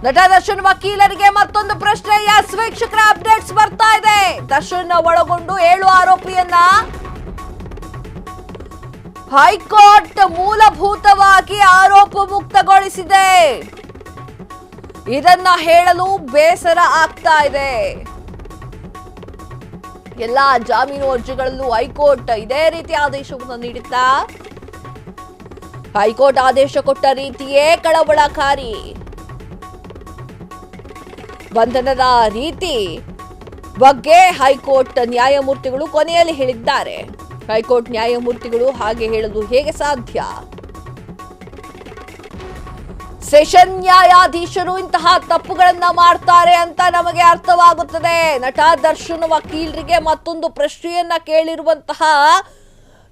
ನಟ ದರ್ಶನ್ ವಕೀಲರಿಗೆ ಮತ್ತೊಂದು ಪ್ರಶ್ನೆ. ಎಸ್ ವೀಕ್ಷಕರ, ಅಪ್ಡೇಟ್ಸ್ ಬರ್ತಾ ಇದೆ. ದರ್ಶನ್ ಒಳಗೊಂಡು 7 ಆರೋಪಿಯನ್ನ ಹೈಕೋರ್ಟ್ ಮೂಲಭೂತವಾಗಿ ಆರೋಪ ಮುಕ್ತಗೊಳಿಸಿದೆ. ಇದನ್ನ ಹೇಳಲು ಬೇಸರ ಆಗ್ತಾ ಇದೆ. ಎಲ್ಲಾ ಜಾಮೀನು ಅರ್ಜಿಗಳಲ್ಲೂ ಹೈಕೋರ್ಟ್ ಇದೇ ರೀತಿ ಆದೇಶವನ್ನು ನೀಡುತ್ತಾ ಹೈಕೋರ್ಟ್ ಆದೇಶ ಕೊಟ್ಟ ರೀತಿಯೇ ಕಳವಳಕಾರಿ. ಬಂಧನದ ರೀತಿ ಬಗ್ಗೆ ಹೈಕೋರ್ಟ್ ನ್ಯಾಯಮೂರ್ತಿಗಳು ಕೊನೆಯಲ್ಲಿ ಹೇಳಿದ್ದಾರೆ. ಹೈಕೋರ್ಟ್ ನ್ಯಾಯಮೂರ್ತಿಗಳು ಹಾಗೆ ಹೇಳಲು ಹೇಗೆ ಸಾಧ್ಯ? ಸೆಷನ್ ನ್ಯಾಯಾಧೀಶರು ಇಂತಹ ತಪ್ಪುಗಳನ್ನ ಮಾಡ್ತಾರೆ ಅಂತ ನಮಗೆ ಅರ್ಥವಾಗುತ್ತದೆ. ನಟ ದರ್ಶನ್ ವಕೀಲರಿಗೆ ಮತ್ತೊಂದು ಪ್ರಶ್ನೆಯನ್ನ ಕೇಳಿರುವಂತಹ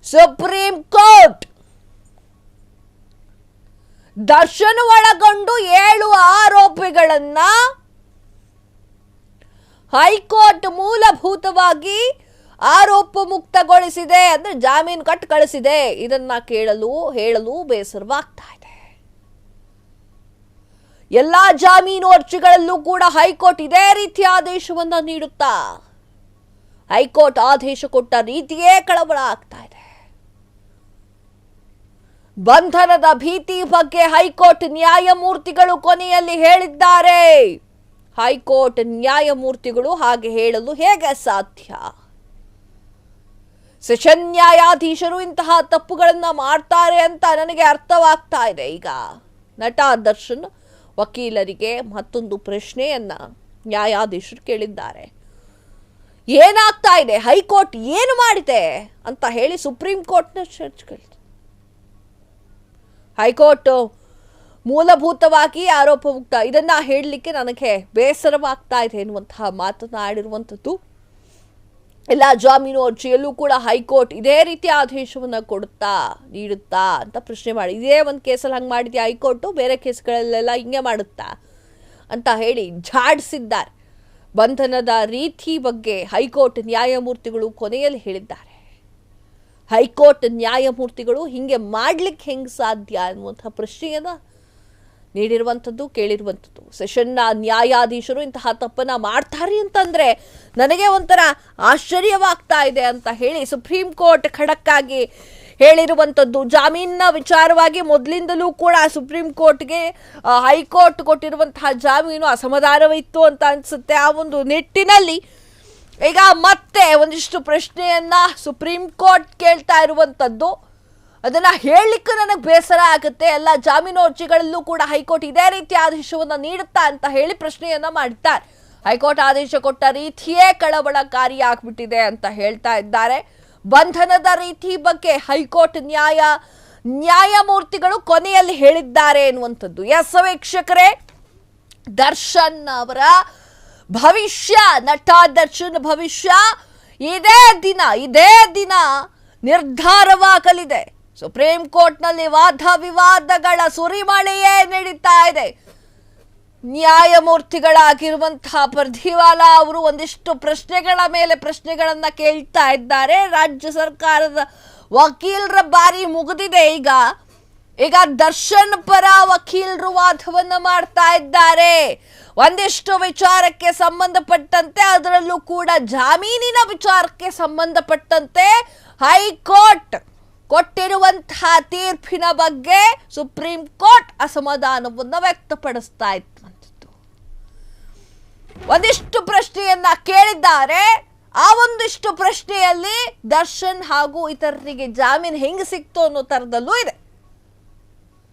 ಸುಪ್ರೀಂ ಕೋರ್ಟ್, ದರ್ಶನ್ ಒಳಗೊಂಡು 7 ಆರೋಪಿಗಳನ್ನ ಹೈಕೋರ್ಟ್ ಮೂಲಭೂತವಾಗಿ ಆರೋಪ ಮುಕ್ತಗೊಳಿಸಿದೆ, ಅಂದ್ರೆ ಜಾಮೀನು ಕಟ್ ಕಳಿಸಿದೆ. ಇದನ್ನ ಹೇಳಲು ಬೇಸರವಾಗ್ತಾ ಇದೆ. ಎಲ್ಲಾ ಜಾಮೀನು ಅರ್ಜಿಗಳಲ್ಲೂ ಕೂಡ ಹೈಕೋರ್ಟ್ ಇದೇ ರೀತಿಯ ಆದೇಶವನ್ನ ನೀಡುತ್ತಾ ಹೈಕೋರ್ಟ್ ಆದೇಶ ಕೊಟ್ಟ ರೀತಿಯೇ ಕಳವಳ ಆಗ್ತಾ ಇದೆ. ಬಂಧನದ ಭೀತಿ ಬಗ್ಗೆ ಹೈಕೋರ್ಟ್ ನ್ಯಾಯಮೂರ್ತಿಗಳು ಕೊನೆಯಲ್ಲಿ ಹೇಳಿದ್ದಾರೆ. ಹೈಕೋರ್ಟ್ ನ್ಯಾಯಮೂರ್ತಿಗಳು ಹಾಗೆ ಹೇಳಲು ಹೇಗೆ ಸಾಧ್ಯ? ಸೆಷನ್ ನ್ಯಾಯಾಧೀಶರು ಇಂತಹ ತಪ್ಪುಗಳನ್ನ ಮಾಡ್ತಾರೆ ಅಂತ ನನಗೆ ಅರ್ಥವಾಗ್ತಾ ಇದೆ. ಈಗ ನಟ ದರ್ಶನ್ ವಕೀಲರಿಗೆ ಮತ್ತೊಂದು ಪ್ರಶ್ನೆಯನ್ನ ನ್ಯಾಯಾಧೀಶರು ಕೇಳಿದ್ದಾರೆ. ಏನಾಗ್ತಾ ಇದೆ, ಹೈಕೋರ್ಟ್ ಏನು ಮಾಡಿದೆ ಅಂತ ಹೇಳಿ ಸುಪ್ರೀಂ ಕೋರ್ಟ್ನ ಚರ್ಚ್ ಕೇಳಿದೆ. ಹೈಕೋರ್ಟ್ ಮೂಲಭೂತವಾಗಿ ಆರೋಪ ಮುಕ್ತ, ಇದನ್ನ ಹೇಳಲಿಕ್ಕೆ ನನಗೆ ಬೇಸರವಾಗ್ತಾ ಇದೆ ಎನ್ನುವಂತಹ ಮಾತನಾಡಿರುವಂಥದ್ದು. ಎಲ್ಲ ಜಾಮೀನು ಅರ್ಜಿಯಲ್ಲೂ ಕೂಡ ಹೈಕೋರ್ಟ್ ಇದೇ ರೀತಿಯ ಆದೇಶವನ್ನು ನೀಡುತ್ತಾ ಅಂತ ಪ್ರಶ್ನೆ ಮಾಡಿ, ಇದೇ ಒಂದು ಕೇಸಲ್ಲಿ ಹಂಗೆ ಮಾಡಿದ್ಯಾ ಹೈಕೋರ್ಟು, ಬೇರೆ ಕೇಸ್ಗಳಲ್ಲೆಲ್ಲ ಹಿಂಗೆ ಮಾಡುತ್ತಾ ಅಂತ ಹೇಳಿ ಝಾಡಿಸಿದ್ದಾರೆ. ಬಂಧನದ ರೀತಿ ಬಗ್ಗೆ ಹೈಕೋರ್ಟ್ ನ್ಯಾಯಮೂರ್ತಿಗಳು ಕೊನೆಯಲ್ಲಿ ಹೇಳಿದ್ದಾರೆ. ಹೈಕೋರ್ಟ್ ನ್ಯಾಯಮೂರ್ತಿಗಳು ಹಿಂಗೆ ಮಾಡ್ಲಿಕ್ಕೆ ಹೆಂಗೆ ಸಾಧ್ಯ ಅನ್ನುವಂಥ ಪ್ರಶ್ನೆಯನ್ನು ನೀಡಿರುವಂಥದ್ದು, ಕೇಳಿರುವಂಥದ್ದು. ಸೆಷನ್ನ ನ್ಯಾಯಾಧೀಶರು ಇಂತಹ ತಪ್ಪನ್ನ ಮಾಡ್ತಾರೆ ಅಂತಂದ್ರೆ ನನಗೆ ಒಂಥರ ಆಶ್ಚರ್ಯವಾಗ್ತಾ ಇದೆ ಅಂತ ಹೇಳಿ ಸುಪ್ರೀಂ ಕೋರ್ಟ್ ಖಡಕ್ ಆಗಿ ಹೇಳಿರುವಂಥದ್ದು. ಜಾಮೀನಿನ ವಿಚಾರವಾಗಿ ಮೊದಲಿಂದಲೂ ಕೂಡ ಸುಪ್ರೀಂ ಕೋರ್ಟ್ಗೆ ಹೈಕೋರ್ಟ್ ಕೊಟ್ಟಿರುವಂತಹ ಜಾಮೀನು ಅಸಮಾಧಾನವಿತ್ತು ಅಂತ ಅನ್ಸುತ್ತೆ. ಆ ಒಂದು ನಿಟ್ಟಿನಲ್ಲಿ ಈಗ ಮತ್ತೆ ಒಂದಿಷ್ಟು ಪ್ರಶ್ನೆಯನ್ನ ಸುಪ್ರೀಂ ಕೋರ್ಟ್ ಕೇಳ್ತಾ ಇರುವಂಥದ್ದು. ಅದನ್ನ ಹೇಳಲಿಕ್ಕೆ ನನಗೆ ಬೇಸರ ಆಗುತ್ತೆ. ಎಲ್ಲ ಜಾಮೀನು ಅರ್ಜಿಗಳಲ್ಲೂ ಕೂಡ ಹೈಕೋರ್ಟ್ ಇದೇ ರೀತಿ ಆದೇಶವನ್ನ ನೀಡುತ್ತಾ ಅಂತ ಹೇಳಿ ಪ್ರಶ್ನೆಯನ್ನ ಮಾಡಿದ್ದಾರೆ. ಹೈಕೋರ್ಟ್ ಆದೇಶ ಕೊಟ್ಟ ರೀತಿಯೇ ಕಳವಳಕಾರಿಯಾಗ್ಬಿಟ್ಟಿದೆ ಅಂತ ಹೇಳ್ತಾ ಇದ್ದಾರೆ. ಬಂಧನದ ರೀತಿ ಬಗ್ಗೆ ಹೈಕೋರ್ಟ್ ನ್ಯಾಯಮೂರ್ತಿಗಳು ಕೊನೆಯಲ್ಲಿ ಹೇಳಿದ್ದಾರೆ ಎನ್ನುವಂಥದ್ದು. ಎಸ್ ವೀಕ್ಷಕರೇ, ದರ್ಶನ್ ಅವರ ಭವಿಷ್ಯ, ನಟ ದರ್ಶನ್ ಭವಿಷ್ಯ ಇದೇ ದಿನ ನಿರ್ಧಾರವಾಗಲಿದೆ. ಸುಪ್ರೀಂ ಕೋರ್ಟ್ನಲ್ಲಿ ವಾದ ವಿವಾದಗಳ ಸುರಿಮಳೆಯೇ ನಡೀತಾ ಇದೆ. ನ್ಯಾಯಮೂರ್ತಿಗಳಾಗಿರುವಂತಹ ಪರ್ದಿವಾಲಾ ಅವರು ಒಂದಿಷ್ಟು ಪ್ರಶ್ನೆಗಳ ಮೇಲೆ ಪ್ರಶ್ನೆಗಳನ್ನ ಕೇಳ್ತಾ ಇದ್ದಾರೆ. ರಾಜ್ಯ ಸರ್ಕಾರದ ವಕೀಲರ ಬಾರಿ ಮುಗಿದಿದೆ. ಈಗ ದರ್ಶನ್ ಪರ ವಕೀಲರು ವಾದವನ್ನ ಮಾಡ್ತಾ ಇದ್ದಾರೆ. ಒಂದಿಷ್ಟು ವಿಚಾರಕ್ಕೆ ಸಂಬಂಧಪಟ್ಟಂತೆ, ಅದರಲ್ಲೂ ಕೂಡ ಜಾಮೀನಿನ ವಿಚಾರಕ್ಕೆ ಸಂಬಂಧಪಟ್ಟಂತೆ ಹೈಕೋರ್ಟ್ ಕೊಟ್ಟಿರುವಂತಹ ತೀರ್ಪಿನ ಬಗ್ಗೆ ಸುಪ್ರೀಂ ಕೋರ್ಟ್ ಅಸಮಾಧಾನವನ್ನು ವ್ಯಕ್ತಪಡಿಸ್ತಾ ಇತ್ತು. ಒಂದಿಷ್ಟು ಪ್ರಶ್ನೆಯನ್ನ ಕೇಳಿದ್ದಾರೆ. ಆ ಒಂದಿಷ್ಟು ಪ್ರಶ್ನೆಯಲ್ಲಿ ದರ್ಶನ್ ಹಾಗೂ ಇತರರಿಗೆ ಜಾಮೀನು ಹೆಂಗೆ ಸಿಕ್ತು ಅನ್ನೋ ತರದಲ್ಲೂ ಇದೆ.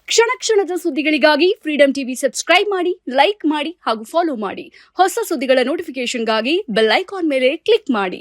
ಕ್ಷಣ ಕ್ಷಣದ ಸುದ್ದಿಗಳಿಗಾಗಿ ಫ್ರೀಡಂ ಟಿವಿ ಸಬ್ಸ್ಕ್ರೈಬ್ ಮಾಡಿ, ಲೈಕ್ ಮಾಡಿ ಹಾಗೂ ಫಾಲೋ ಮಾಡಿ. ಹೊಸ ಸುದ್ದಿಗಳ ನೋಟಿಫಿಕೇಶನ್ಗಾಗಿ ಬೆಲ್ ಐಕಾನ್ ಮೇಲೆ ಕ್ಲಿಕ್ ಮಾಡಿ.